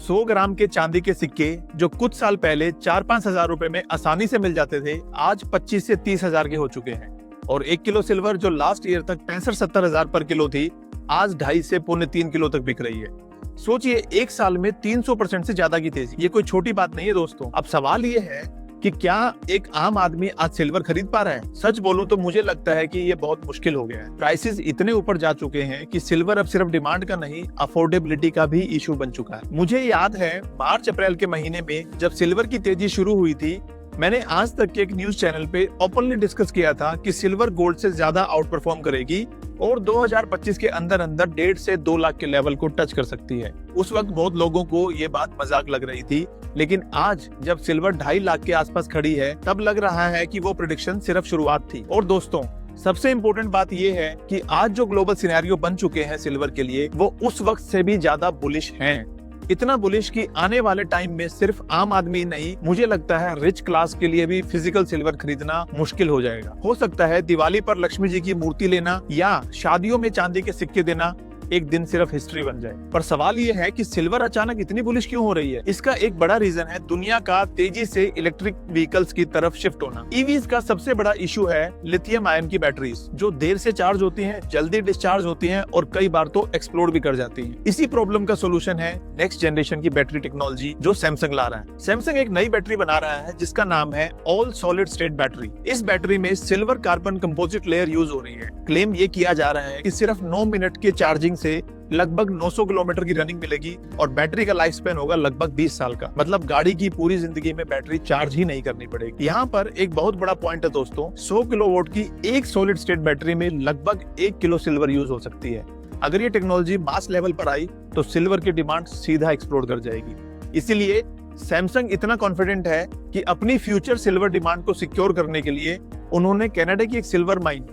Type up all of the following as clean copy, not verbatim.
100 ग्राम के चांदी के सिक्के जो कुछ साल पहले 4-5 हजार रुपए में आसानी से मिल जाते थे, आज 25 से 30 हजार के हो चुके हैं। और 1 किलो सिल्वर जो लास्ट ईयर तक 65-70 हजार पर किलो थी, आज 2.5 से 3 किलो तक बिक रही है। सोचिए, एक साल में 300% से ज्यादा की तेजी। ये कोई छोटी बात नहीं है दोस्तों। अब सवाल ये है कि क्या एक आम आदमी आज सिल्वर खरीद पा रहा है? सच बोलूं तो मुझे लगता है कि ये बहुत मुश्किल हो गया है। प्राइसेस इतने ऊपर जा चुके हैं कि सिल्वर अब सिर्फ डिमांड का नहीं, अफोर्डेबिलिटी का भी इशू बन चुका है। मुझे याद है मार्च अप्रैल के महीने में जब सिल्वर की तेजी शुरू हुई थी, मैंने आज तक के एक न्यूज चैनल पे ओपनली डिस्कस किया था कि सिल्वर गोल्ड से ज्यादा आउट परफॉर्म करेगी और 2025 के अंदर 1.5 से 2 लाख के लेवल को टच कर सकती है। उस वक्त बहुत लोगों को ये बात मजाक लग रही थी, लेकिन आज जब सिल्वर 2.5 लाख के आसपास खड़ी है, तब लग रहा है कि वो प्रेडिक्शन सिर्फ शुरुआत थी। और दोस्तों, सबसे इम्पोर्टेंट बात ये है कि आज जो ग्लोबल सिनेरियो बन चुके हैं सिल्वर के लिए, वो उस वक्त से भी ज्यादा बुलिश हैं। इतना बुलिश कि आने वाले टाइम में सिर्फ आम आदमी नहीं, मुझे लगता है रिच क्लास के लिए भी फिजिकल सिल्वर खरीदना मुश्किल हो जाएगा। हो सकता है दिवाली पर लक्ष्मी जी की मूर्ति लेना या शादियों में चांदी के सिक्के देना एक दिन सिर्फ हिस्ट्री बन जाए। पर सवाल ये है कि सिल्वर अचानक इतनी बुलिश क्यों हो रही है? इसका एक बड़ा रीजन है दुनिया का तेजी से इलेक्ट्रिक व्हीकल्स की तरफ शिफ्ट होना। ईवीज का सबसे बड़ा इशू है लिथियम आयन की बैटरीज, जो देर से चार्ज होती हैं, जल्दी डिस्चार्ज होती हैं और कई बार तो एक्सप्लोड भी कर जाती हैं। इसी प्रॉब्लम का सोल्यूशन है नेक्स्ट जनरेशन की बैटरी टेक्नोलॉजी जो सैमसंग ला रहा है। सैमसंग एक नई बैटरी बना रहा है जिसका नाम है ऑल सॉलिड स्टेट बैटरी। इस बैटरी में silver carbon composite layer use हो रही है। क्लेम ये किया जा रहा है कि सिर्फ 9 मिनट के चार्जिंग से लगभग 900 किलोमीटर की रनिंग मिलेगी और बैटरी का लाइफ स्पैन होगा लगभग 20 साल का। मतलब गाड़ी की पूरी जिंदगी में बैटरी चार्ज ही नहीं करनी पड़ेगी। यहाँ पर एक बहुत बड़ा पॉइंट है दोस्तों, 100 किलोवाट की एक सॉलिड स्टेट बैटरी में लगभग 1 किलो सिल्वर यूज हो सकती है। अगर ये टेक्नोलॉजी मास लेवल पर आई तो सिल्वर की डिमांड सीधा एक्सप्लोड कर जाएगी। इसीलिए सैमसंग इतना कॉन्फिडेंट है कि अपनी फ्यूचर सिल्वर डिमांड को सिक्योर करने के लिए उन्होंने कनाडा की एक silver mine,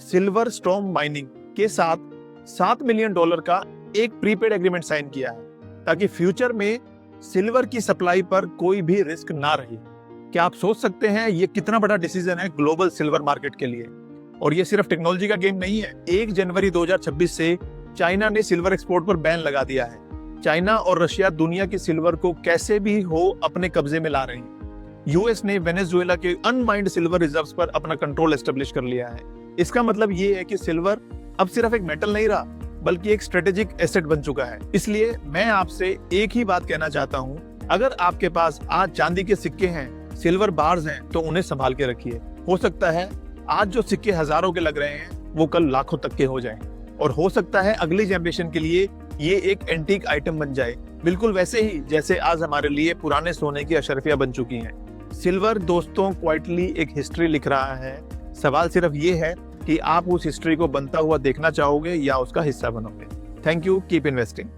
silver storm mining के साथ $7 मिलियन का एक प्रीपेड एग्रीमेंट साइन किया है, ताकि फ्यूचर में सिल्वर की सप्लाई पर कोई भी रिस्क ना रहे। क्या आप सोच सकते हैं ये कितना बड़ा डिसीजन है ग्लोबल सिल्वर मार्केट के लिए? और ये सिर्फ टेक्नोलॉजी का गेम नहीं है। 1 जनवरी 2026 से चाइना ने सिल्वर एक्सपोर्ट पर बैन लगा दिया है। चाइना और रशिया दुनिया की सिल्वर को कैसे भी हो अपने कब्जे में ला रहे हैं। यूएस ने वेनेजुएला के अनमाइंड सिल्वर रिजर्व्स पर अपना कंट्रोल एस्टेब्लिश कर लिया है। इसका मतलब ये है कि सिल्वर अब सिर्फ एक मेटल नहीं रहा, बल्कि एक स्ट्रेटेजिक एसेट बन चुका है। इसलिए मैं आपसे एक ही बात कहना चाहता हूँ, अगर आपके पास आज चांदी के सिक्के हैं, सिल्वर बार्स हैं, तो उन्हें संभाल के रखिए। हो सकता है आज जो सिक्के हजारों के लग रहे हैं वो कल लाखों तक के हो जाएं, और हो सकता है अगली जनरेशन के लिए ये एक एंटीक आइटम बन जाए, बिल्कुल वैसे ही जैसे आज हमारे लिए पुराने सोने की अशरफियां बन चुकी हैं। सिल्वर दोस्तों क्वाइटली एक हिस्ट्री लिख रहा है। सवाल सिर्फ ये है कि आप उस हिस्ट्री को बनता हुआ देखना चाहोगे या उसका हिस्सा बनोगे। Thank you, keep investing.